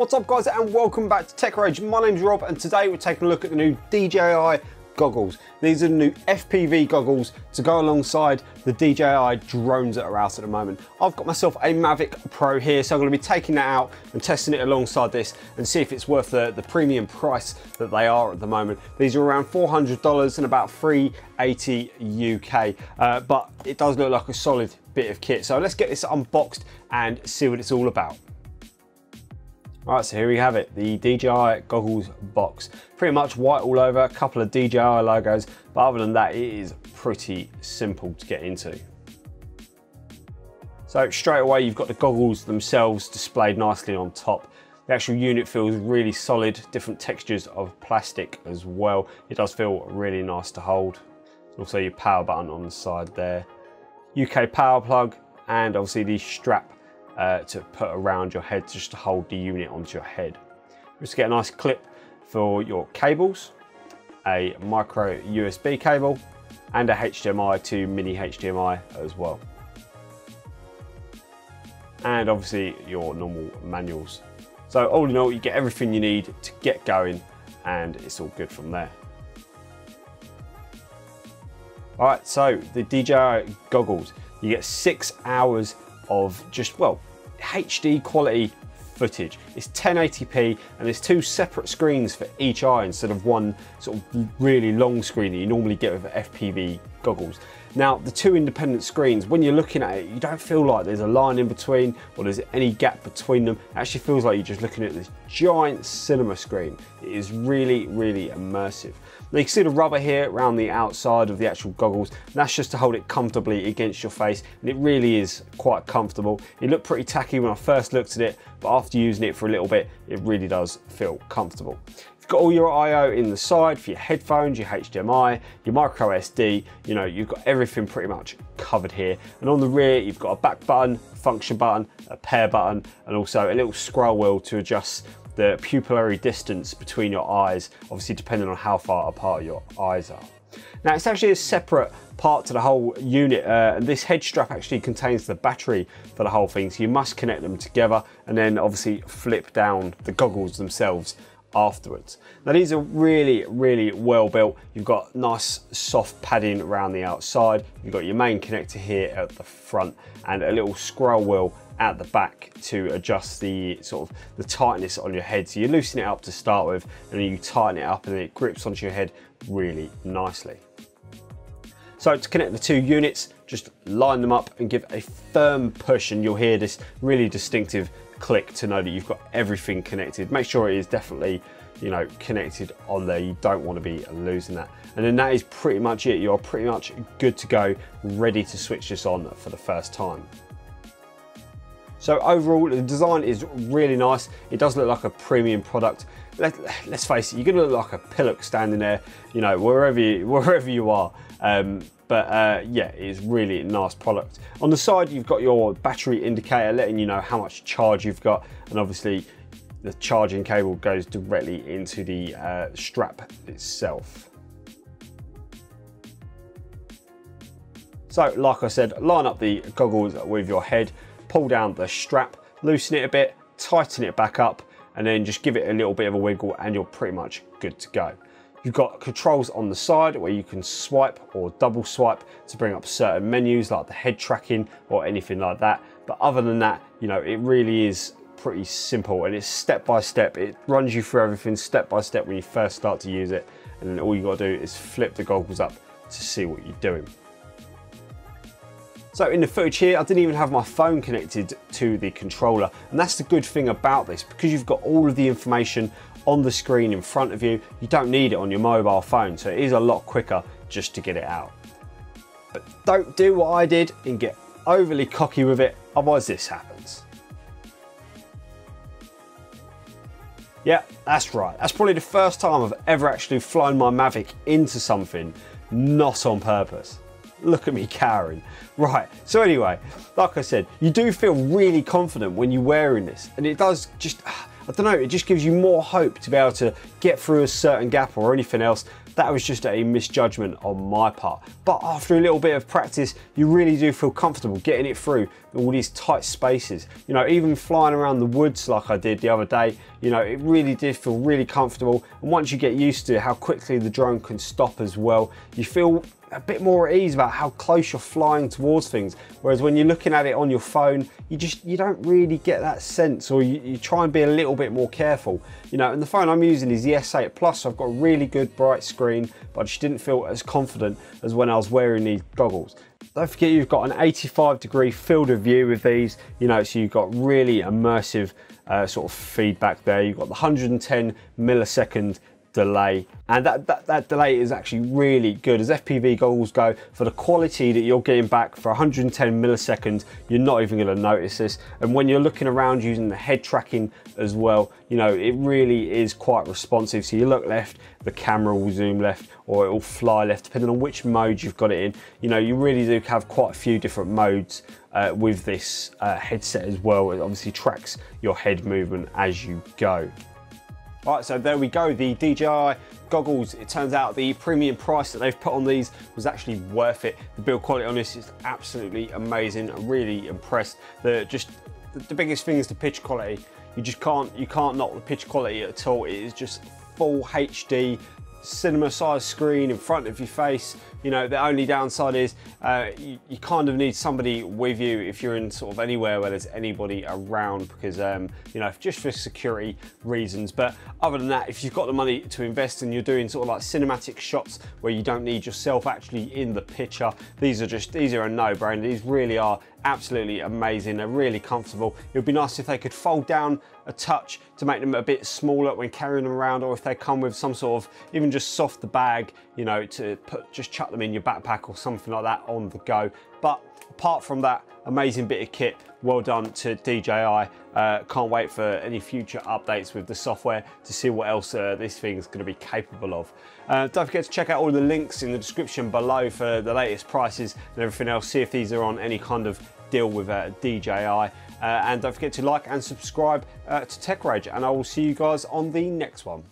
What's up guys, and welcome back to TechRage. My name's Rob, and today we're taking a look at the new DJI Goggles. These are the new FPV goggles to go alongside the DJI drones that are out at the moment. I've got myself a Mavic Pro here, so I'm going to be taking that out and testing it alongside this and see if it's worth the premium price that they are at the moment. These are around $400 and about $380 UK, but it does look like a solid bit of kit. So let's get this unboxed and see what it's all about. Alright, so here we have it, the DJI Goggles box. Pretty much white all over, a couple of DJI logos, but other than that, it is pretty simple to get into. So straight away, you've got the goggles themselves displayed nicely on top. The actual unit feels really solid, different textures of plastic as well. It does feel really nice to hold. Also your power button on the side there. UK power plug, and obviously the strap to put around your head just to hold the unit onto your head. Just get a nice clip for your cables, a micro USB cable, and a HDMI to mini HDMI as well. And obviously your normal manuals. So all in all, you get everything you need to get going, and it's all good from there. All right, so the DJI Goggles, you get 6 hours of just, well, HD quality footage. It's 1080p, and there's two separate screens for each eye instead of one sort of really long screen that you normally get with FPV goggles. Now, the two independent screens, when you're looking at it, you don't feel like there's a line in between or there's any gap between them. It actually feels like you're just looking at this giant cinema screen. It is really, really immersive. Now you can see the rubber here around the outside of the actual goggles. That's just to hold it comfortably against your face, and it really is quite comfortable. It looked pretty tacky when I first looked at it, but after using it for a little bit, it really does feel comfortable. You've got all your I/O in the side for your headphones, your HDMI, your micro SD. You know, you've got everything pretty much covered here. And on the rear, you've got a back button, a function button, a pair button, and also a little scroll wheel to adjust the pupillary distance between your eyes, obviously depending on how far apart your eyes are. Now it's actually a separate part to the whole unit, and this head strap actually contains the battery for the whole thing, so you must connect them together and then obviously flip down the goggles themselves afterwards. Now these are really, really well built. You've got nice soft padding around the outside. You've got your main connector here at the front and a little scroll wheel at the back to adjust the sort of the tightness on your head. So you loosen it up to start with, and then you tighten it up, and then it grips onto your head really nicely. So to connect the two units, just line them up and give a firm push, and you'll hear this really distinctive click to know that you've got everything connected. Make sure it is definitely, you know, connected on there. You don't want to be losing that. And then that is pretty much it. You're pretty much good to go, ready to switch this on for the first time. So overall, the design is really nice. It does look like a premium product. Let's face it, you're gonna look like a pillock standing there, you know, wherever you are. Yeah, it is really a nice product. On the side, you've got your battery indicator letting you know how much charge you've got, and obviously the charging cable goes directly into the strap itself. So like I said, line up the goggles with your head, pull down the strap, loosen it a bit, tighten it back up, and then just give it a little bit of a wiggle, and you're pretty much good to go. You've got controls on the side where you can swipe or double swipe to bring up certain menus like the head tracking or anything like that. But other than that, you know, it really is pretty simple, and it's step by step. It runs you through everything step by step when you first start to use it, and then all you got to do is flip the goggles up to see what you're doing. So in the footage here, I didn't even have my phone connected to the controller, and that's the good thing about this, because you've got all of the information on the screen in front of you. You don't need it on your mobile phone, so it is a lot quicker just to get it out. But don't do what I did and get overly cocky with it, otherwise this happens. Yeah, that's right. That's probably the first time I've ever actually flown my Mavic into something, not on purpose. Look at me cowering. Right, so anyway, like I said, you do feel really confident when you're wearing this, and it does just, I don't know, it just gives you more hope to be able to get through a certain gap or anything else that was just a misjudgment on my part. But after a little bit of practice, you really do feel comfortable getting it through all these tight spaces. You know, even flying around the woods like I did the other day, you know, it really did feel really comfortable. And once you get used to how quickly the drone can stop as well, you feel a bit more at ease about how close you're flying towards things. Whereas when you're looking at it on your phone, you don't really get that sense, or you try and be a little bit more careful. You know, and the phone I'm using is the S8 Plus, so I've got a really good bright screen, but I just didn't feel as confident as when I was wearing these goggles. Don't forget you've got an 85-degree field of view with these, you know, so you've got really immersive sort of feedback there. You've got the 110 millisecond delay, and that delay is actually really good as FPV goggles go. For the quality that you're getting back for 110 milliseconds, you're not even going to notice this. And when you're looking around using the head tracking as well, you know, it really is quite responsive. So you look left, the camera will zoom left, or it will fly left, depending on which mode you've got it in. You know, you really do have quite a few different modes with this headset as well. It obviously tracks your head movement as you go. All right, so there we go, the DJI goggles. It turns out the premium price that they've put on these was actually worth it. The build quality on this is absolutely amazing. I'm really impressed. The biggest thing is the pitch quality. You can't knock the pitch quality at all. It is just full HD, cinema size screen in front of your face. You know, the only downside is you kind of need somebody with you if you're in sort of anywhere where there's anybody around, because you know, just for security reasons. But other than that, if you've got the money to invest and you're doing sort of like cinematic shots where you don't need yourself actually in the picture, these are a no-brainer. These really are absolutely amazing. They're really comfortable. It would be nice if they could fold down a touch to make them a bit smaller when carrying them around, or if they come with some sort of even just soft bag, you know, to just chuck them in your backpack or something like that on the go. But apart from that, amazing bit of kit. Well done to DJI. Can't wait for any future updates with the software to see what else this thing is going to be capable of. Don't forget to check out all the links in the description below for the latest prices and everything else. See if these are on any kind of deal with DJI. And don't forget to like and subscribe to TechRage, and I will see you guys on the next one.